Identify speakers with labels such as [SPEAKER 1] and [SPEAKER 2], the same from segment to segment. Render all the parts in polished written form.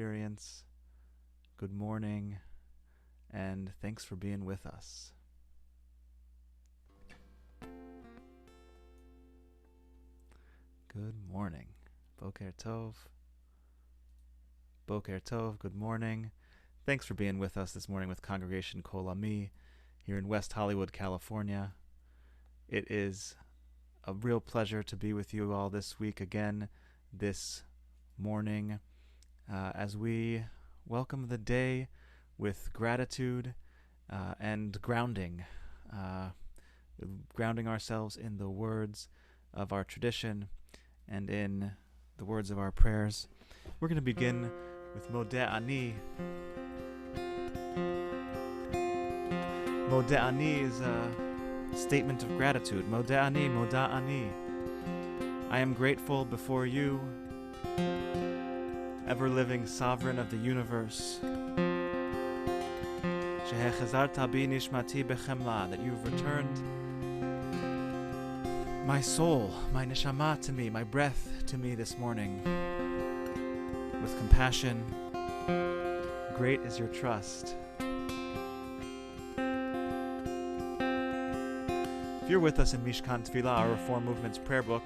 [SPEAKER 1] experience. Good morning, and thanks for being with us. Good morning. Boker Tov. Boker Tov, good morning. Thanks for being with us this morning with Congregation Kol Ami here in West Hollywood, California. It is a real pleasure to be with you all this week again, this morning, as we welcome the day with gratitude and grounding ourselves in the words of our tradition and in the words of our prayers. We're going to begin with Modeh Ani. Modeh Ani is a statement of gratitude. Modeh Ani, Moda Ani. I am grateful before you, ever-living sovereign of the universe, Shehechazarta bi nishmati bechemla, that you've returned my soul, my neshama to me, my breath to me this morning with compassion. Great is your trust. If you're with us in Mishkan Tefillah, our Reform Movement's prayer book,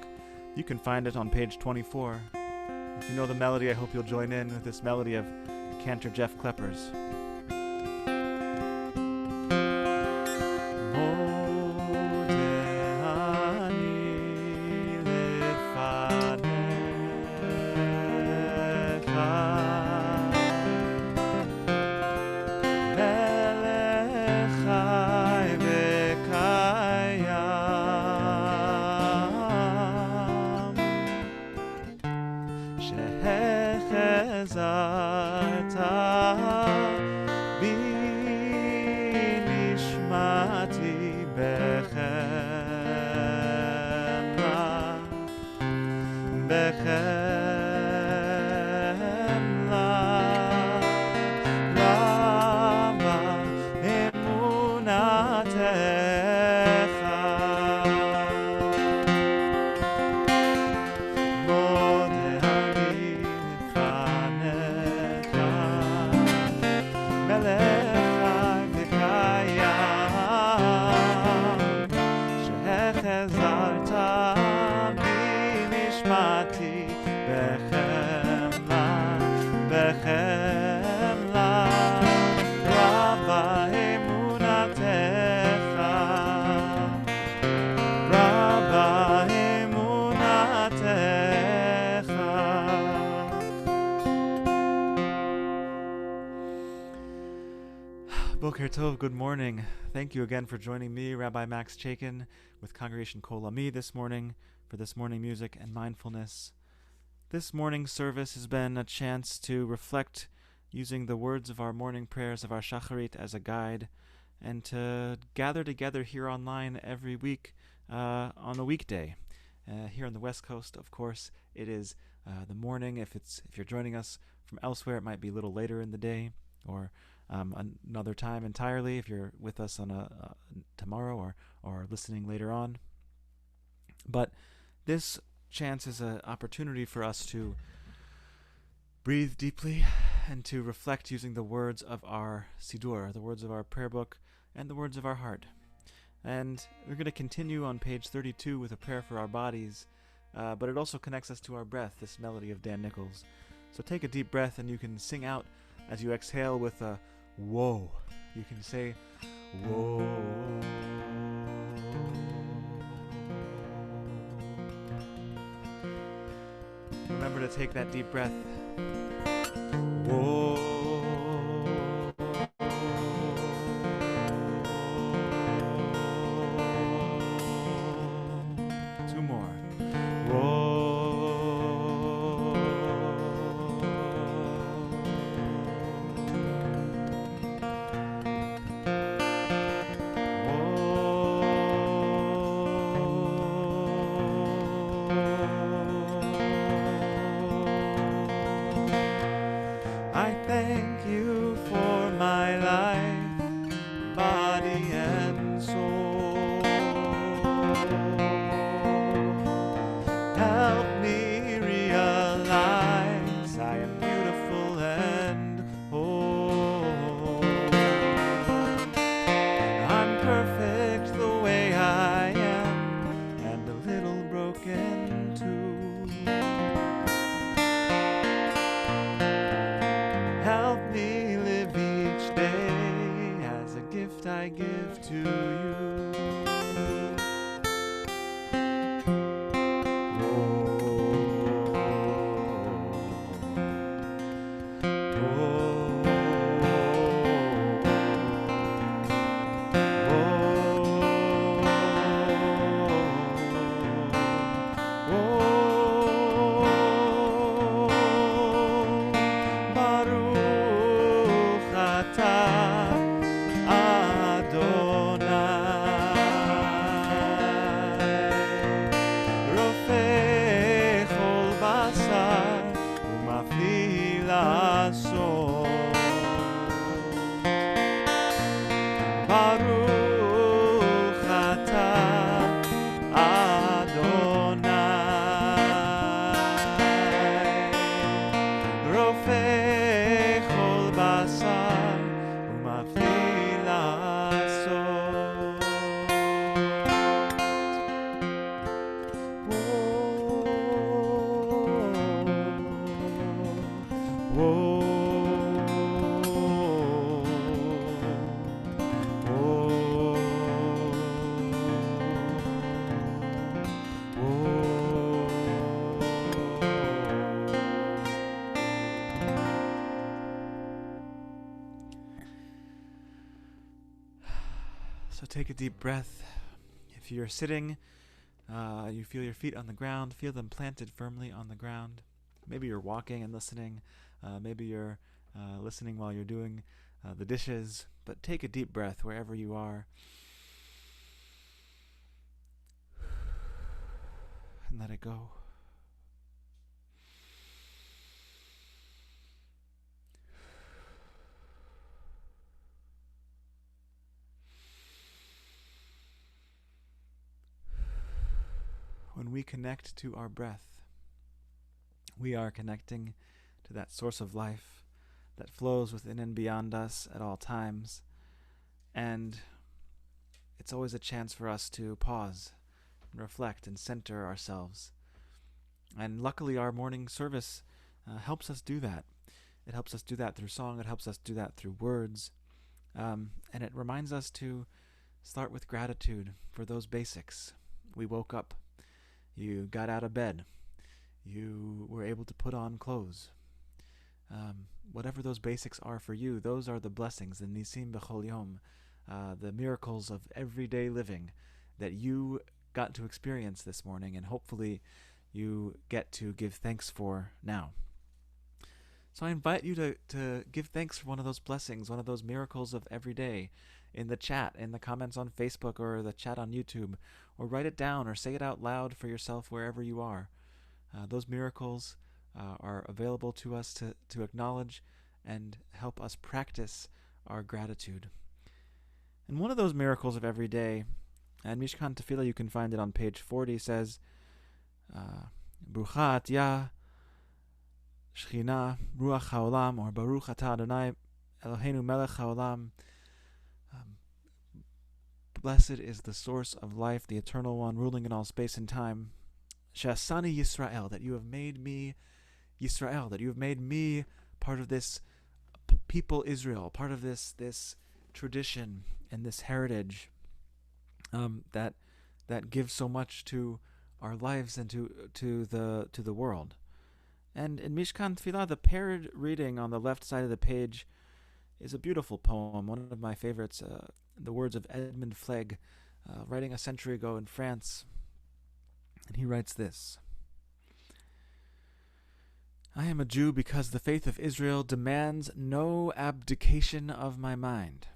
[SPEAKER 1] you can find it on page 24. If you know the melody, I hope you'll join in with this melody of cantor Jeff Kleppers. Boker Tov, good morning. Thank you again for joining me, Rabbi Max Chaiken, with Congregation Kol Ami this morning for this morning music and mindfulness. This morning's service has been a chance to reflect using the words of our morning prayers of our Shacharit as a guide and to gather together here online every week on a weekday. Here on the West Coast, of course, it is the morning. If you're joining us from elsewhere, it might be a little later in the day or another time entirely if you're with us on tomorrow or listening later on. But this chance is an opportunity for us to breathe deeply and to reflect using the words of our Siddur, the words of our prayer book, and the words of our heart. And we're going to continue on page 32 with a prayer for our bodies, but it also connects us to our breath, this melody of Dan Nichols. So take a deep breath and you can sing out as you exhale with a whoa. You can say whoa. Remember to take that deep breath. Whoa. Two more. Whoa. I thank you for my life, body and soul. Help me realize I am beautiful and לעשות. ברוך אתה אדוני רופא כל בשר ומפליא לעשות. So take a deep breath. If you're sitting, you feel your feet on the ground, feel them planted firmly on the ground. Maybe you're walking and listening. Maybe you're listening while you're doing the dishes. But take a deep breath wherever you are. And let it go. When we connect to our breath, we are connecting to that source of life that flows within and beyond us at all times. And it's always a chance for us to pause and reflect and center ourselves. And luckily our morning service helps us do that. It helps us do that through song. It helps us do that through words. And it reminds us to start with gratitude for those basics. We woke up. You got out of bed. You were able to put on clothes. Whatever those basics are for you, those are the blessings, the nisim b'chol yom, the miracles of everyday living that you got to experience this morning, and hopefully you get to give thanks for now. So I invite you to give thanks for one of those blessings, one of those miracles of every day, in the chat, in the comments on Facebook or the chat on YouTube, or write it down or say it out loud for yourself wherever you are. Those miracles are available to us to acknowledge and help us practice our gratitude. And one of those miracles of every day, and Mishkan Tefillah, you can find it on page 40, says, Brucha atya Shechina Ruach HaOlam, or Baruch Atah Adonai Eloheinu Melech HaOlam. Blessed is the source of life, the eternal one, ruling in all space and time. She'asani Yisrael, that you have made me Yisrael, that you have made me part of this people Israel, part of this tradition and this heritage that gives so much to our lives and to the world. And in Mishkan Tefillah, the paired reading on the left side of the page is a beautiful poem, one of my favorites, the words of Edmund Flegg, writing a century ago in France. And he writes this: I am a Jew because the faith of Israel demands no abdication of my mind.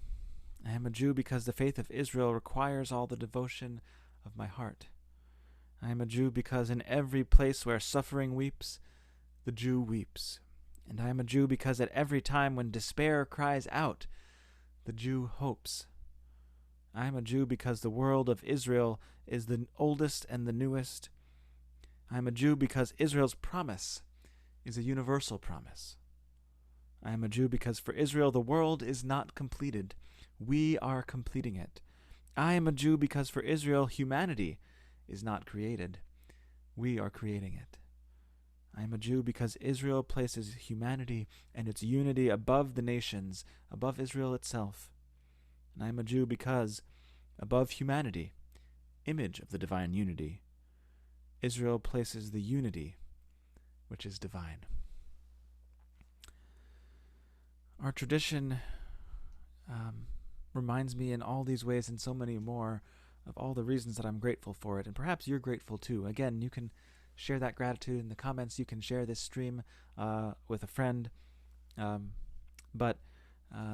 [SPEAKER 1] I am a Jew because the faith of Israel requires all the devotion of my heart. I am a Jew because in every place where suffering weeps, the Jew weeps. And I am a Jew because at every time when despair cries out, the Jew hopes. I am a Jew because the world of Israel is the oldest and the newest. I am a Jew because Israel's promise is a universal promise. I am a Jew because for Israel the world is not completed. We are completing it. I am a Jew because for Israel humanity is not created. We are creating it. I am a Jew because Israel places humanity and its unity above the nations, above Israel itself. And I am a Jew because, above humanity, image of the divine unity, Israel places the unity which is divine. Our tradition reminds me in all these ways and so many more of all the reasons that I'm grateful for it, and perhaps you're grateful too. Again, you can share that gratitude in the comments. You can share this stream with a friend. But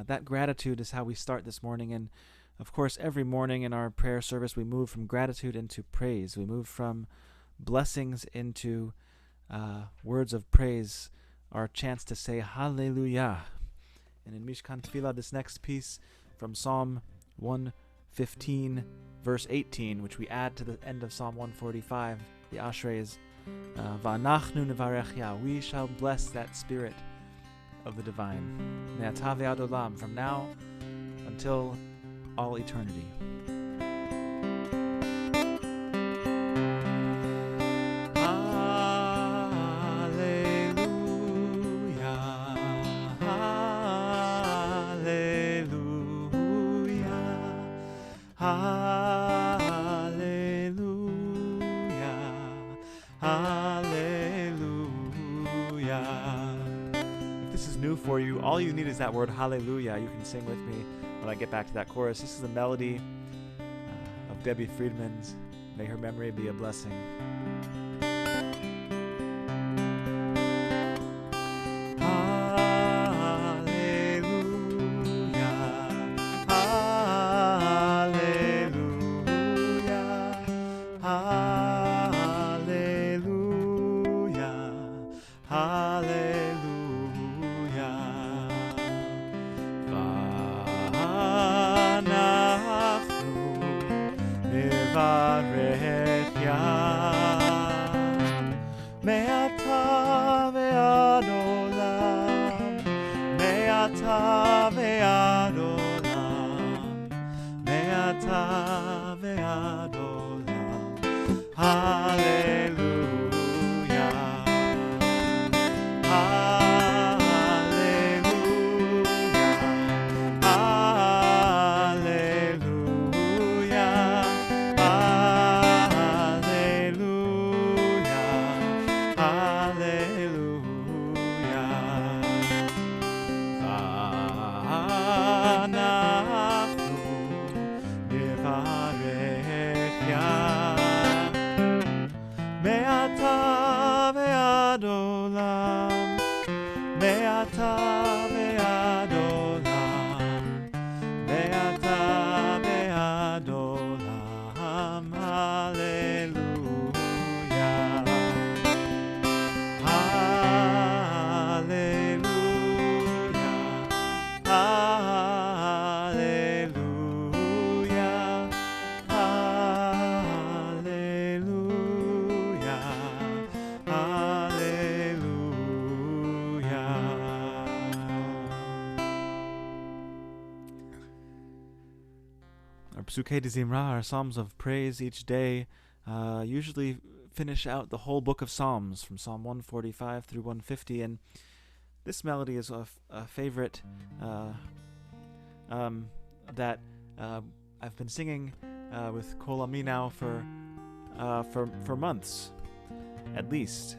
[SPEAKER 1] that gratitude is how we start this morning. And of course, every morning in our prayer service, we move from gratitude into praise. We move from blessings into words of praise our chance to say Hallelujah. And in Mishkan Tefillah, this next piece from Psalm 115, verse 18, which we add to the end of Psalm 145, the Ashrei is Va'anachnu nevarech Yah. We shall bless that Spirit of the Divine. Me'ata ve'ad olam, from now until all eternity. For you, all you need is that word hallelujah. You can sing with me when I get back to that chorus. This is a melody of Debbie Friedman's. May her memory be a blessing. Psukei de Zimra, our Psalms of praise each day, usually finish out the whole book of Psalms from Psalm 145 through 150, and this melody is a favorite that I've been singing with Kol Ami now for months, at least.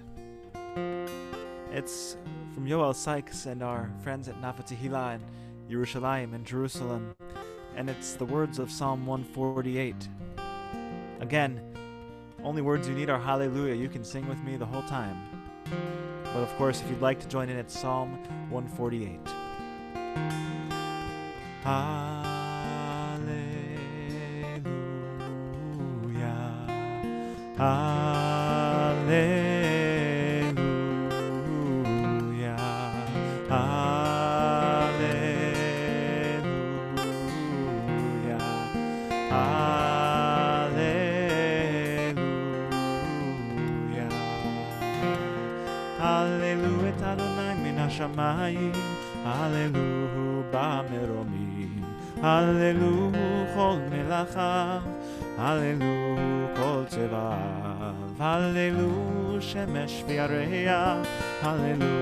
[SPEAKER 1] It's from Yoel Sykes and our friends at Nava Tehillah in Yerushalayim in Jerusalem. And it's the words of Psalm 148. Again, only words you need are hallelujah. You can sing with me the whole time. But of course, if you'd like to join in, it's Psalm 148. Hallelujah. Hallelujah. Shamayim, Hallelu b'meromim, Hallelu chol melachav, Hallelu kol tzevav, Hallelu shemesh v'yareach, Hallelu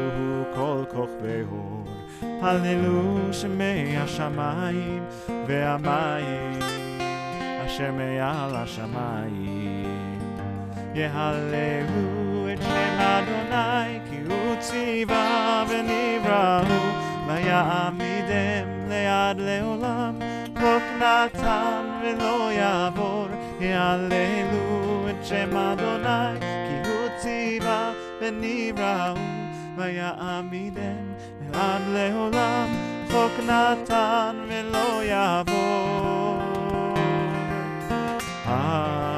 [SPEAKER 1] kol kochvei hor, Hallelu shemei hashamayim ve'amayim, asher me'al hashamayim, Yehallelu et shem Adonai ki hu tziva v'nivrahu v'ya'amidem le'ad le'olam chok natan v'lo yavor Yehallelu et shem Adonai ki hu tziva v'nivrahu v'ya'amidem le'ad le'olam chok natan v'lo yavor Hallelujah.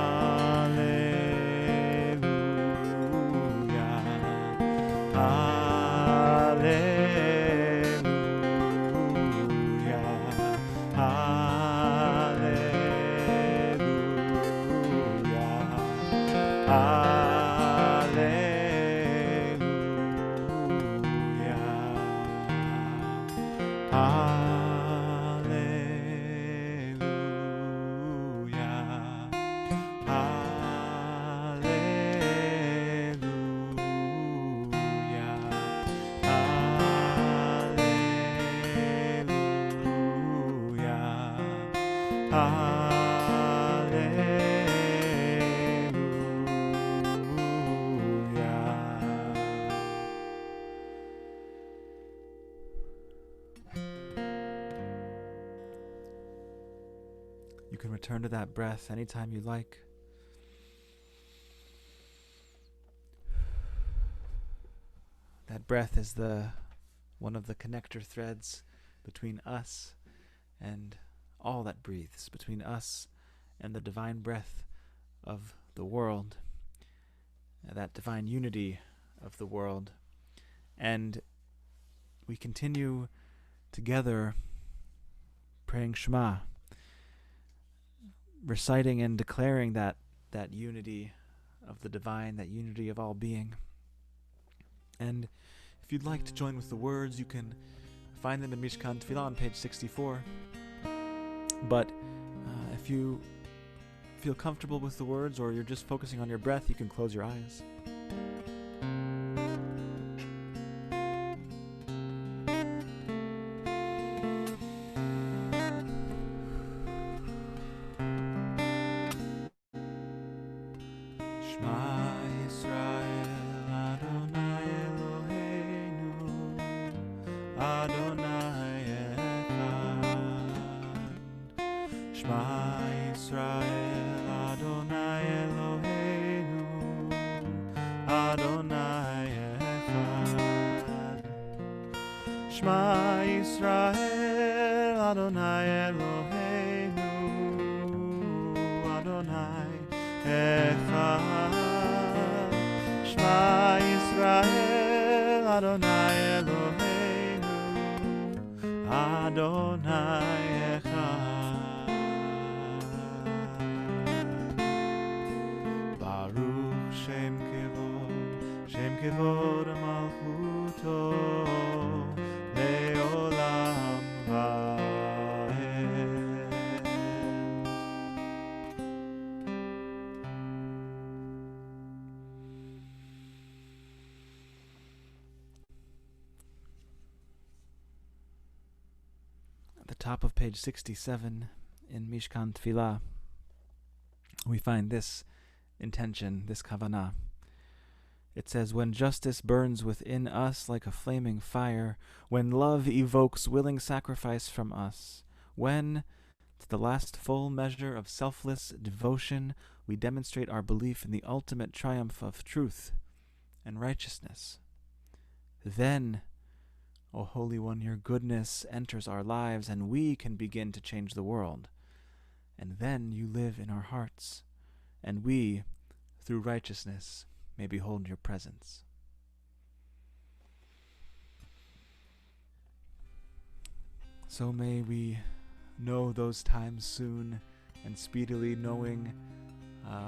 [SPEAKER 1] You can return to that breath anytime you like. That breath is one of the connector threads between us and all that breathes, between us and the divine breath of the world, that divine unity of the world. And we continue together praying Shema, reciting and declaring that unity of the divine, that unity of all being. And if you'd like to join with the words, you can find them in Mishkan Tefillah on page 64. But if you feel comfortable with the words, or you're just focusing on your breath, you can close your eyes. Shema Yisrael, Adonai Eloheinu, Adonai Echad. Shema Yisrael, Adonai Eloheinu, Adonai Echad. Baruch Shem Kevod Malchuto. At the top of page 67 in Mishkan Tefillah, we find this intention, this kavanah. It says, when justice burns within us like a flaming fire, when love evokes willing sacrifice from us, when, to the last full measure of selfless devotion, we demonstrate our belief in the ultimate triumph of truth and righteousness, then, O Holy One, your goodness enters our lives, and we can begin to change the world. And then you live in our hearts, and we, through righteousness, may behold your presence. So may we know those times soon, and speedily knowing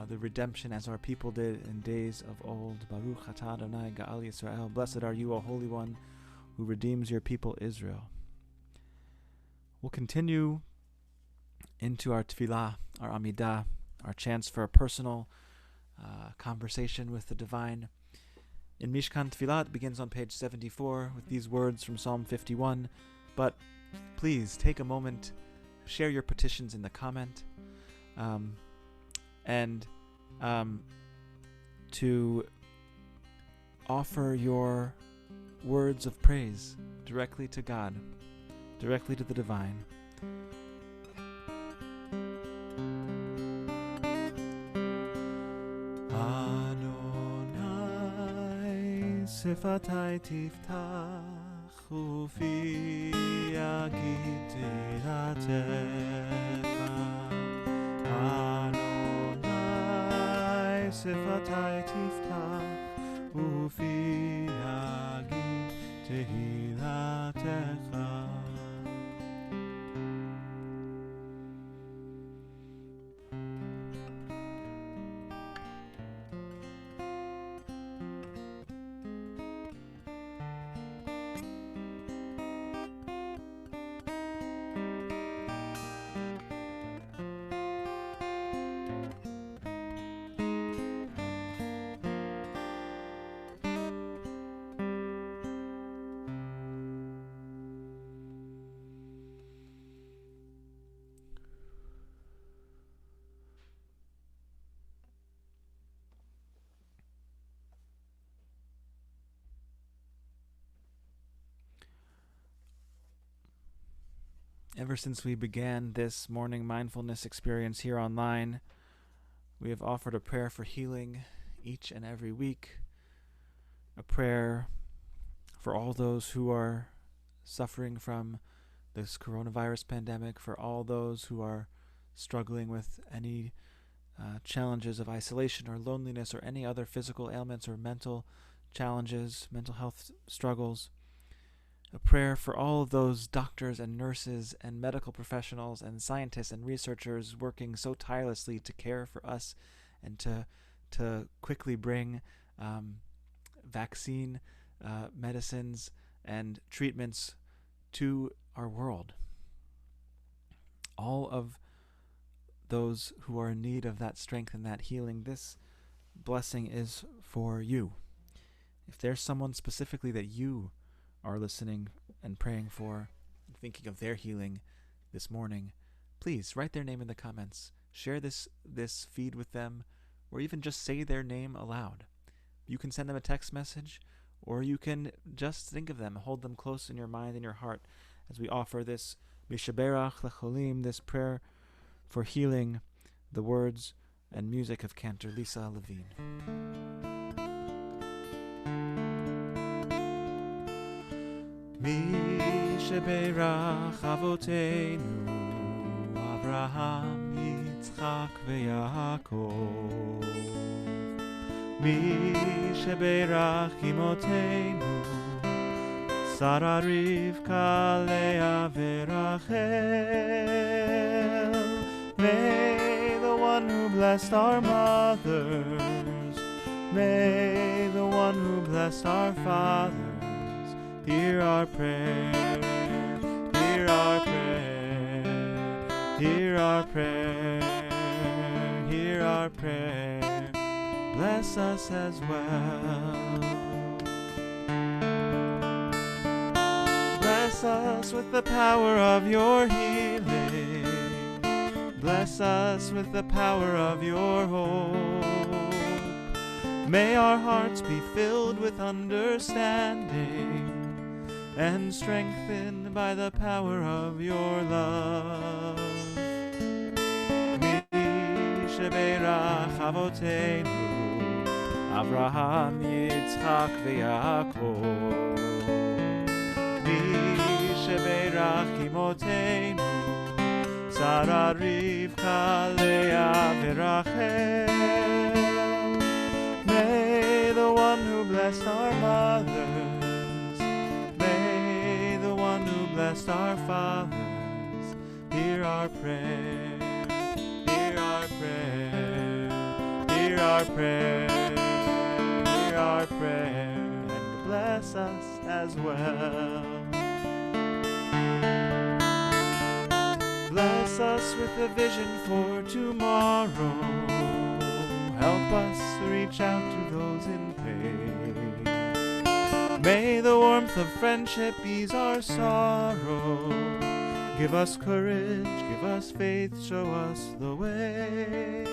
[SPEAKER 1] the redemption as our people did in days of old. Baruch atah Adonai Ga'al Yisrael. Blessed are you, O Holy One, who redeems your people Israel. We'll continue into our tefillah, our amidah, our chance for a personal conversation with the divine. In Mishkan Tefillah, it begins on page 74 with these words from Psalm 51. But please take a moment, share your petitions in the comment, and to offer your words of praise directly to God, directly to the divine. Adonai sifatai tiftach ufi yagid tiratecha. Adonai sifatai tiftach ufi yagid tiratecha. Ever since we began this morning mindfulness experience here online, we have offered a prayer for healing each and every week, a prayer for all those who are suffering from this coronavirus pandemic, for all those who are struggling with any challenges of isolation or loneliness or any other physical ailments or mental challenges, mental health struggles. A prayer for all of those doctors and nurses and medical professionals and scientists and researchers working so tirelessly to care for us and to quickly bring vaccine medicines and treatments to our world. All of those who are in need of that strength and that healing, this blessing is for you. If there's someone specifically that you are listening and praying for, and thinking of their healing this morning, please write their name in the comments. Share this feed with them, or even just say their name aloud. You can send them a text message, or you can just think of them, hold them close in your mind and your heart as we offer this Mishaberach Lecholim, this prayer for healing, the words and music of cantor Lisa Levine. Mishaberach Avoteinu Avraham Yitzchak veYaakov Mishaberach Imotenu Sarah Rivka Leah veRachel. May the one who blessed our mothers, may the one who blessed our fathers, hear our prayer, hear our prayer, hear our prayer, hear our prayer. Bless us as well. Bless us with the power of your healing. Bless us with the power of your hope. May our hearts be filled with understanding and strengthened by the power of your love. Mishaberach Avoteinu Avraham Yitzchak veYaakov Mishaberach Imotenu Sarah Rivka Leah veRachel. May the one who blessed our mothers, may the one who blessed our fathers, hear our prayer, hear our prayer, hear our prayer, hear our prayer, and bless us as well. Bless us with a vision for tomorrow. Help us reach out to those in pain. May the warmth of friendship ease our sorrow. Give us courage, give us faith, show us the way.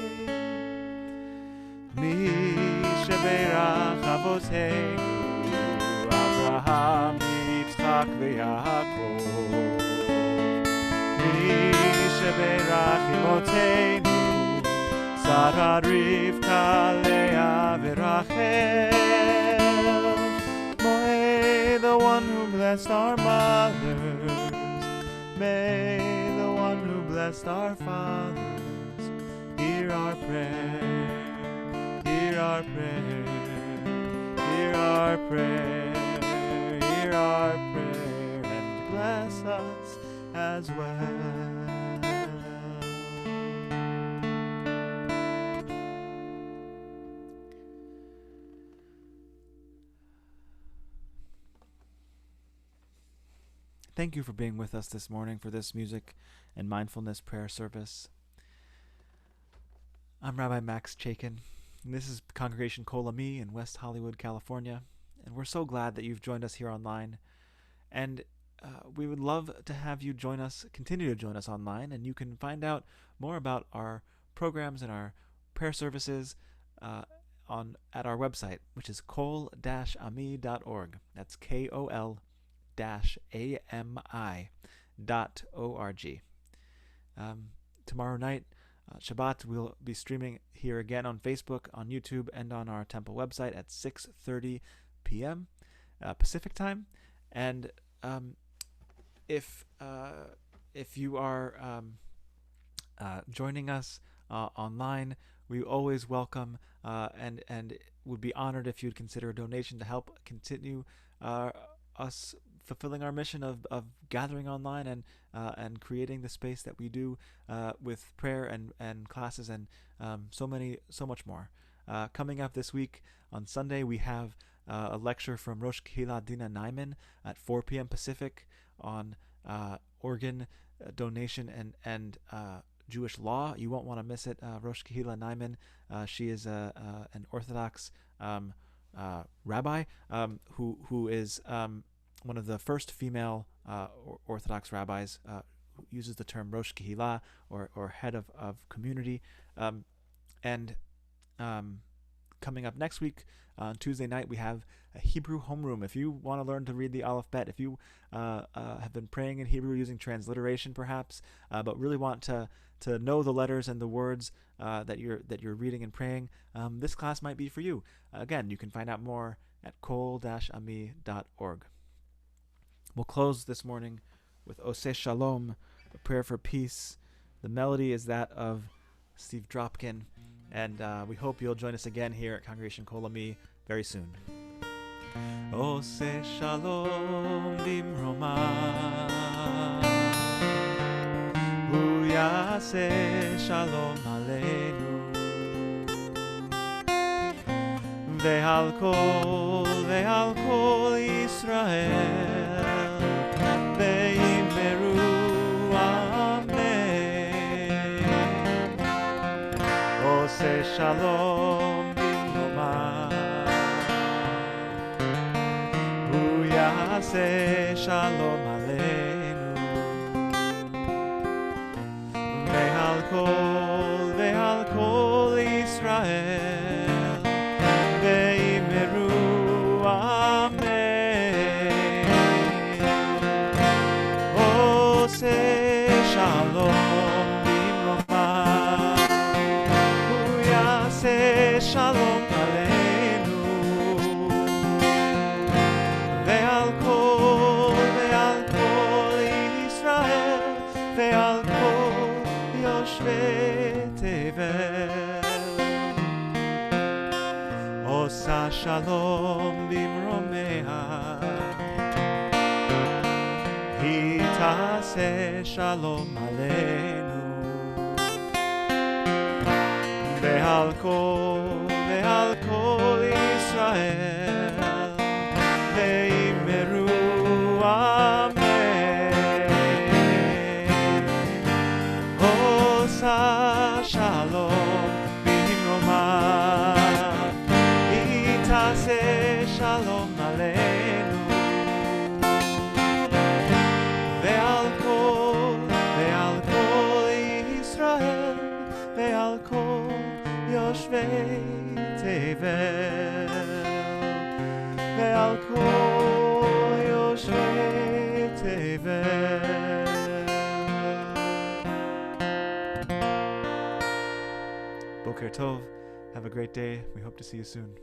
[SPEAKER 1] Mishaberach Avoteinu Avraham Yitzchak veYaakov Mishaberach Imotenu Sarah Rivka Leah veRachel. May the one who blessed our mothers, may the one who blessed our fathers, hear our prayer, hear our prayer, hear our prayer, hear our prayer, and bless us as well. Thank you for being with us this morning for this music and mindfulness prayer service. I'm Rabbi Max Chaiken, and this is Congregation Kol Ami in West Hollywood, California, and we're so glad that you've joined us here online. And we would love to have you continue to join us online, and you can find out more about our programs and our prayer services at our website, which is kol-ami.org. That's KOL-AMI.org. Tomorrow night, Shabbat, we'll be streaming here again on Facebook, on YouTube, and on our temple website at 6:30 p.m. Pacific time. And if you are joining us online, we always welcome and would be honored if you'd consider a donation to help continue us fulfilling our mission of gathering online and creating the space that we do with prayer and classes and so much more. Coming up this week on Sunday, we have a lecture from Rosh Kehillah Dina Naiman at 4 p.m. Pacific on organ donation and Jewish law. You won't want to miss it. Rosh Kehillah Naiman, she is an Orthodox rabbi who is one of the first female Orthodox rabbis who uses the term Rosh Kehillah or head of community. Coming up next week on Tuesday night, we have a Hebrew homeroom. If you want to learn to read the Aleph Bet, if you have been praying in Hebrew using transliteration perhaps, but really want to know the letters and the words that you're reading and praying, this class might be for you. Again, you can find out more at kol-ami.org. We'll close this morning with Oseh Shalom, a prayer for peace. The melody is that of Steve Dropkin, and we hope you'll join us again here at Congregation Kol Ami very soon. Oseh Shalom bimroma, Hu yaseh shalom aleinu, ve'al kol Yisrael, Oseh Shalom bimroma, Hu yaseh shalom aleinu, ve'al kol Yisrael, ve'imeru amen. Oseh Shalom bimroma, Shalom aleinu, ve'al kol Yisrael, ve'al kol yoshvei tevel. Osa shalom bimromea, Hi taseh shalom aleinu, ve'al kol Yisrael, ve'imeru amen. Osa shalom bimroma, Hi taseh shalom aleinu, ve'al kol Yisrael, ve'al kol yoshvei tevel, ve'al kol yoshvei tevel. Boker Tov. Have a great day. We hope to see you soon.